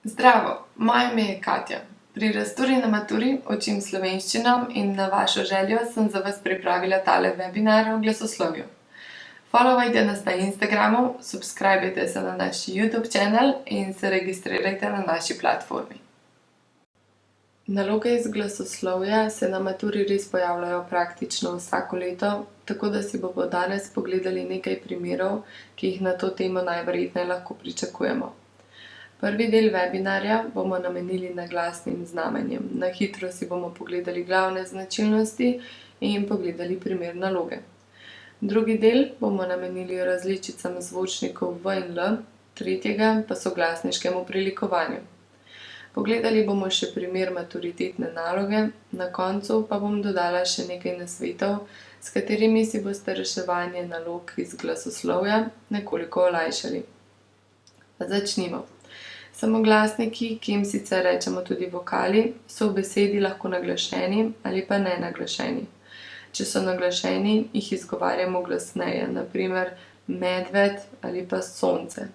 Zdravo, moje ime je Katja. Pri Razturi na maturi učim slovenščino in na vašo željo sem za vas pripravila tale webinar o glasoslovju. Followajte nas na Instagramu, subscribajte se na naš YouTube channel in se registrirajte na naši platformi. Naloge iz glasoslovja se na maturi res pojavljajo praktično vsako leto, tako da si bomo danes pogledali nekaj primerov, ki jih na to temo najverjetneje lahko pričakujemo. Prvi del webinarja bomo namenili naglasnim znamenjem. Na hitro si bomo pogledali glavne značilnosti in pogledali primer naloge. Drugi del bomo namenili različicam zvočnikov V in L, tretjega pa soglasniškemu prilikovanju. Pogledali bomo še primer maturitetne naloge, na koncu pa bom dodala še nekaj nasvetov, s katerimi si boste reševanje nalog iz glasoslovja nekoliko olajšali. Začnimo. Samoglasniki, ki jim sicer rečemo tudi vokali, so v besedi lahko naglašeni ali pa nenaglašeni. Če so naglašeni, jih izgovarjamo glasneje, na primer medved ali pa sonce.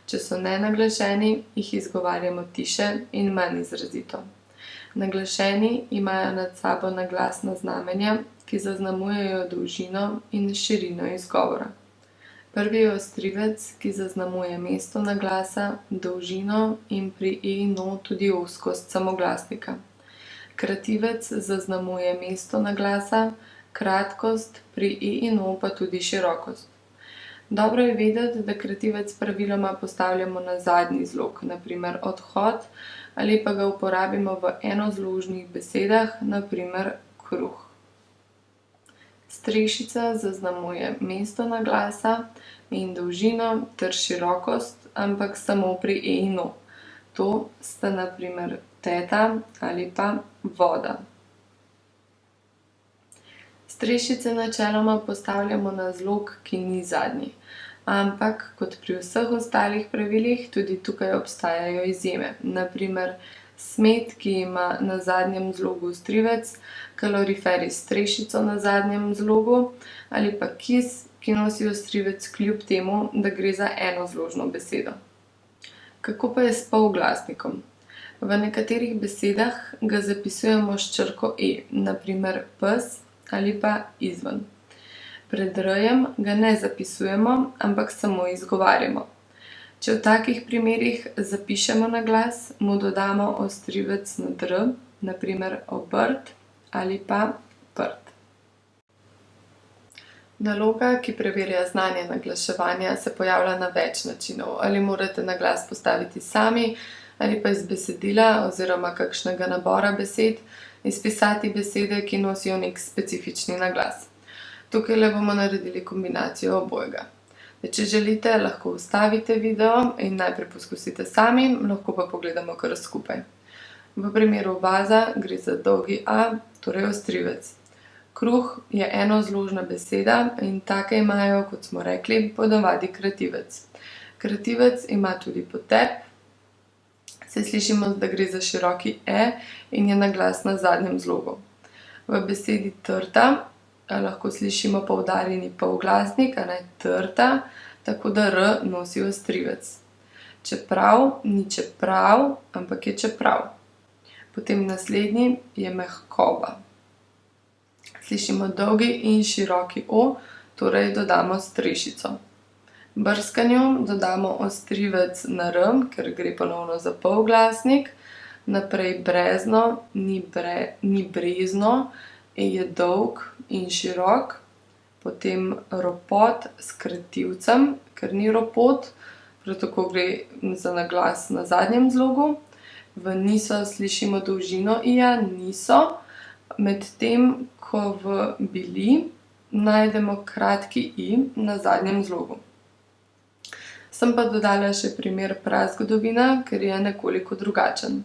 Če so nenaglašeni, jih izgovarjamo tiše in manj izrazito. Naglašeni imajo nad sabo naglasna znamenja, ki zaznamujejo dolžino in širino izgovora. Prvi je ostrivec, ki zaznamuje mesto naglasa, dolžino in pri e in o tudi ozkost samoglasnika. Krativec zaznamuje mesto naglasa, kratkost, pri e in o pa tudi širokost. Dobro je vedeti, da krativec praviloma postavljamo na zadnji zlog, na primer odhod, ali pa ga uporabimo v enozložnih besedah, na primer kruh. Strešica zaznamuje mesto naglasa in dolžino ter širokost, ampak samo pri e in o. To sta na primer teta ali pa voda. Strešice načeloma postavljamo na zlog, ki ni zadnji, ampak kot pri vseh ostalih pravilih tudi tukaj obstajajo izjeme. Na primer smet, ki ima na zadnjem zlogu ostrivec, kaloriferij strešico na zadnjem zlogu ali pa kis, ki nosi ostrivec kljub temu, da gre za enozložno besedo. Kako pa je s polglasnikom? V nekaterih besedah ga zapisujemo s črko e, na primer pes ali pa izven. Pred r-jem ga ne zapisujemo, ampak samo izgovarjamo. Če v takih primerih zapišemo naglas, mu dodamo ostrivec nad r, na primer obrt ali pa prt. Naloga, ki preverja znanje naglaševanja, se pojavlja na več načinov. Ali morate naglas postaviti sami, ali pa iz besedila oziroma kakšnega nabora besed izpisati besede, ki nosijo nek specifični naglas. Tukaj le bomo naredili kombinacijo obojega. Če želite, lahko ustavite video in najprej poskusite sami, lahko pa pogledamo kar skupaj. V primeru vaza gre za dolgi a, torej ostrivec. Kruh je enozložna beseda in take imajo, kot smo rekli, ponavadi krativec. Krativec ima tudi potep, saj slišimo, da gre za široki e in je naglas na zadnjem zlogu. V besedi trta lahko slišimo poudarjeni polglasnik, trta, tako da r nosi ostrivec. Čeprav ni čeprav, ampak je čeprav. Potem naslednji je mehkoba. Slišimo dolgi in široki o, torej dodamo strešico. Brskanju dodamo ostrivec na r, ker gre ponovno za polglasnik. Naprej brezno, ni brezno, je dolg in širok, potem ropot s krativcem, ker ni ropot, prav tako gre za naglas na zadnjem zlogu. V niso slišimo dolžino i-ja, niso, medtem ko v bili najdemo kratki i na zadnjem zlogu. Sem pa dodala še primer prazgodovina, ker je nekoliko drugačen.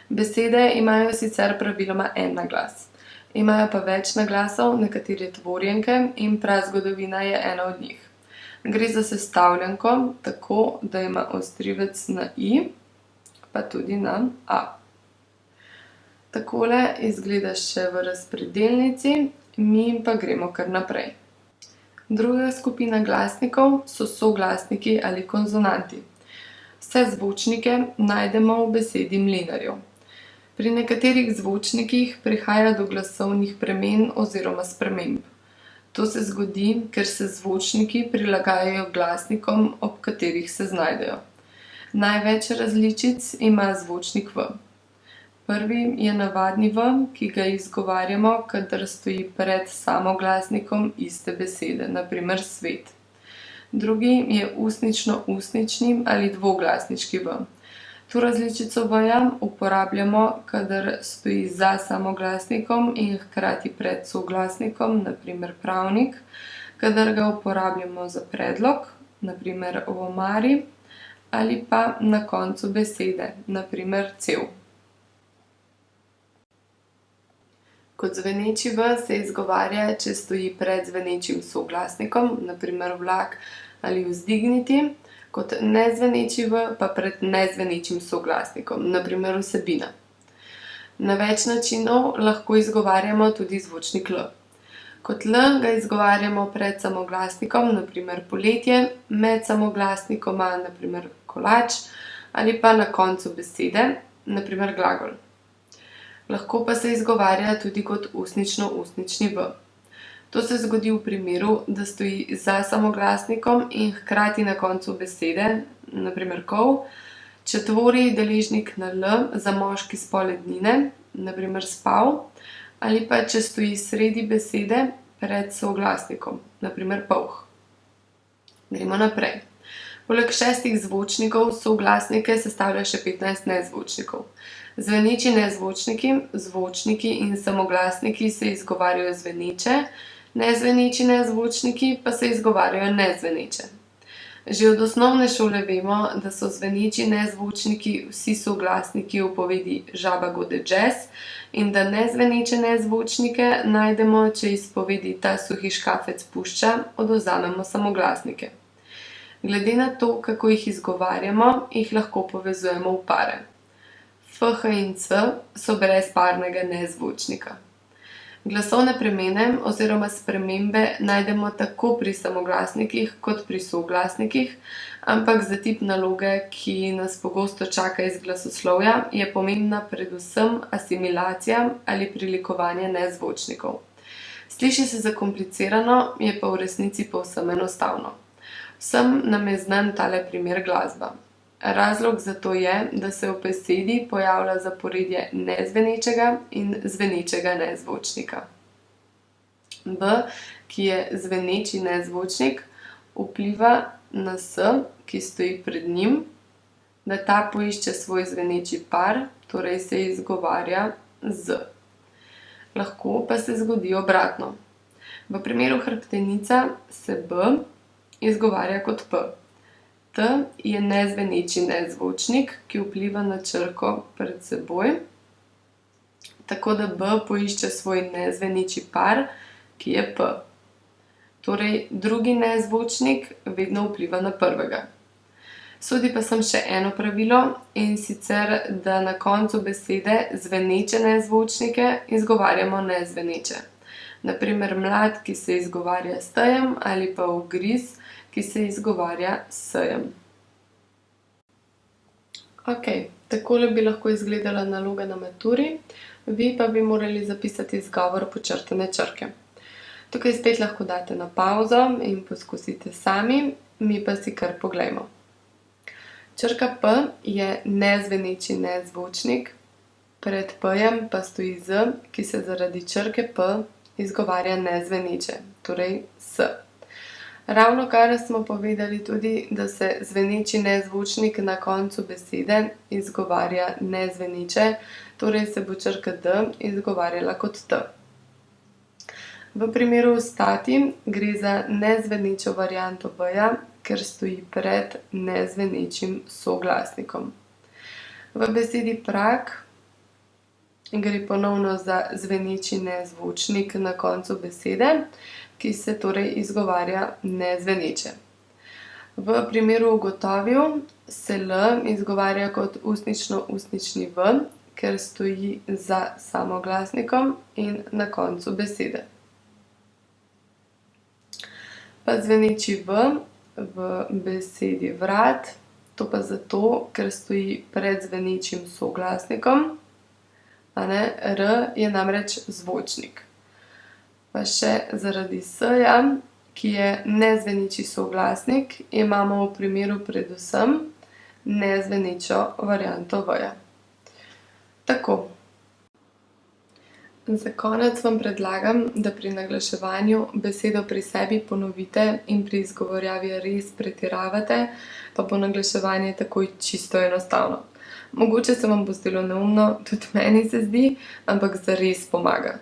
Besede imajo sicer praviloma en naglas. Imajo pa več naglasov, nekatere tvorjenke in prazgodovina je ena od njih. Gre za sestavljanko, tako da ima ostrivec na i, pa tudi na a. Takole izgleda še v razpredelnici, mi pa gremo kar naprej. Druga skupina glasnikov so soglasniki ali konsonanti. Vse zvočnike najdemo v besedi mlinarjev. Pri nekaterih zvočnikih prihaja do glasovnih premen oziroma sprememb. To se zgodi, ker se zvočniki prilagajajo glasnikom, ob katerih se znajdejo. Največ različic ima zvočnik V. Prvi je navadni V, ki ga izgovarjamo, kadar stoji pred samoglasnikom iste besede, na primer svet. Drugi je ustnično-ustnični ali dvoglasniški V. To različico V-ja uporabljamo, kadar stoji za samoglasnikom in hkrati pred soglasnikom, na primer pravnik, kadar ga uporabljamo za predlog, na primer v omari, ali pa na koncu besede, na primer cev. Kot zveneči V se izgovarja, če stoji pred zvenečim soglasnikom, na primer vlak ali vzdigniti, kot nezveneči V pa pred nezvenečim soglasnikom, na primer vsebina. Na več načinov lahko izgovarjamo tudi zvočnik L. Kot L ga izgovarjamo pred samoglasnikom, na primer poletje, med samoglasnikoma, na primer kolač, ali pa na koncu besede, na primer glagol. Lahko pa se izgovarja tudi kot ustnično-ustnični V. To se zgodi v primeru, da stoji za samoglasnikom in hkrati na koncu besede, na primer kol, če tvori deležnik na L za moški spol ednine, na primer spal, ali pa če stoji sredi besede pred soglasnikom, na primer polh. Gremo naprej. Poleg 6 zvočnikov soglasnike sestavlja še 15 nezvočnikov. Zveneči nezvočniki, zvočniki in samoglasniki se izgovarjajo zveneče, nezveneči nezvočniki pa se izgovarjajo nezveneče. Že od osnovne šole vemo, da so zveneči nezvočniki vsi soglasniki v povedi Žaba gode džez in da nezveneče nezvočnike najdemo, če iz povedi Ta suhi škafec pušča odvzamemo samoglasnike. Glede na to, kako jih izgovarjamo, jih lahko povezujemo v pare. F, H in C so brez parnega nezvočnika. Glasovne premene oziroma spremembe najdemo tako pri samoglasnikih kot pri soglasnikih, ampak za tip naloge, ki nas pogosto čaka iz glasoslovja, je pomembna predvsem asimilacija ali prilikovanje nezvočnikov. Sliši se zakomplicirano, je pa v resnici povsem enostavno. Vsem nam je znan tale primer glasba. Razlog za to je, da se v besedi pojavlja zaporedje nezvenečega in zvenečega nezvočnika. B, ki je zveneči nezvočnik, vpliva na S, ki stoji pred njim, da ta poišče svoj zveneči par, torej se izgovarja Z. Lahko pa se zgodi obratno. V primeru hrbtenica se B izgovarja kot P. T je nezveneči nezvočnik, ki vpliva na črko pred seboj, tako da B poišče svoj nezveneči par, ki je P. Torej, drugi nezvočnik vedno vpliva na prvega. Sodi pa sem še eno pravilo, in sicer, da na koncu besede zveneče nezvočnike izgovarjamo nezveneče. Na primer mlad, ki se izgovarja s T-jem, ali pa ugriz, ki se izgovarja s S-jem. Okej, takole bi lahko izgledala naloga na maturi, vi pa bi morali zapisati izgovor podčrtane črke. Tukaj spet lahko date na pavzo in poskusite sami, mi pa si kar poglejmo. Črka P je nezveneči nezvočnik, pred P-jem pa stoji Z, ki se zaradi črke P izgovarja nezveneče, torej S. Ravnokar smo povedali tudi, da se zveneči nezvočnik na koncu besede izgovarja nezveneče, torej se bo črka D izgovarjala kot T. V primeru stati gre za nezvenečo varianto V-ja, ker stoji pred nezvenečim soglasnikom. V besedi prak gre ponovno za zveneči nezvočnik na koncu besede, ki se torej izgovarja nezveneče. V primeru ugotovil se L izgovarja kot ustnično-ustnični V, ker stoji za samoglasnikom in na koncu besede. Pa zveneči V v besedi vrat, To pa zato, ker stoji pred zvenečim soglasnikom. R je namreč zvočnik. Pa še zaradi S-ja, ki je nezveneči soglasnik, imamo v primeru predvsem nezvenečo varianto V-ja. Tako. Za konec vam predlagam, da pri naglaševanju besedo pri sebi ponovite in pri izgovorjavi res pretiravate, pa bo naglaševanje takoj čisto enostavno. Mogoče se vam bo zdelo neumno, tudi meni se zdi, ampak zares pomaga.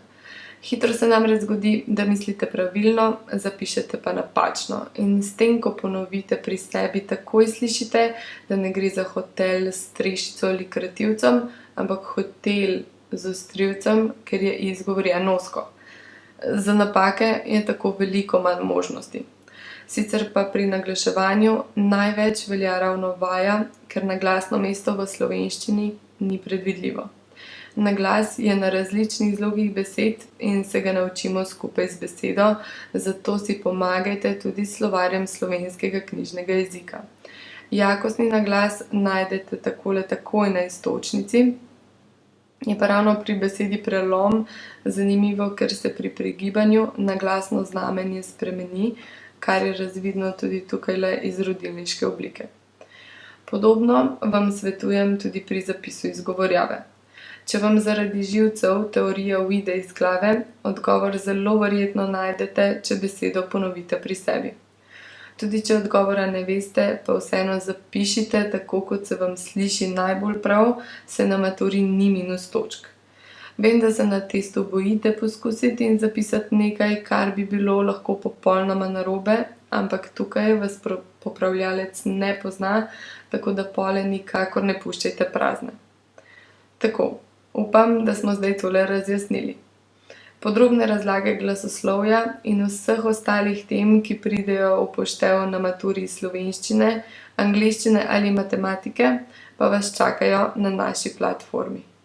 Hitro se namreč zgodi, da mislite pravilno, zapišete pa napačno. In s tem, ko ponovite pri sebi, takoj slišite, da ne gre za hotel s strešico ali krativcem, ampak hotel z ostrivcem, ker je izgovor enosko. Za napake je tako veliko manj možnosti. Sicer pa pri naglaševanju največ velja ravno vaja, ker naglasno mesto v slovenščini ni predvidljivo. Naglas je na različnih zlogih besed in se ga naučimo skupaj z besedo, zato si pomagajte tudi s slovarjem slovenskega knjižnega jezika. Jakostni naglas najdete takoj na iztočnici. Je pa ravno pri besedi prelom zanimivo, ker se pri pregibanju naglasno znamenje spremeni, kar je razvidno tudi tukajle iz rodilniške oblike. Podobno vam svetujem tudi pri zapisu izgovorjave. Če vam zaradi živcev teorija uide iz glave, odgovor zelo verjetno najdete, če besedo ponovite pri sebi. Tudi če odgovora ne veste, pa vseeno zapišite tako, kot se vam sliši najbolj prav, se na maturi ni minus točk. Vem, da se na testu bojite poskusiti in zapisati nekaj, kar bi bilo lahko popolnoma narobe, ampak tukaj vas popravljalec ne pozna, tako da pole nikakor ne puščajte prazne. Tako, upam, da smo zdaj tole razjasnili. Podrobne razlage glasoslovja in vseh ostalih tem, ki pridejo v poštev na maturi slovenščine, angleščine ali matematike, pa vas čakajo na naši platformi.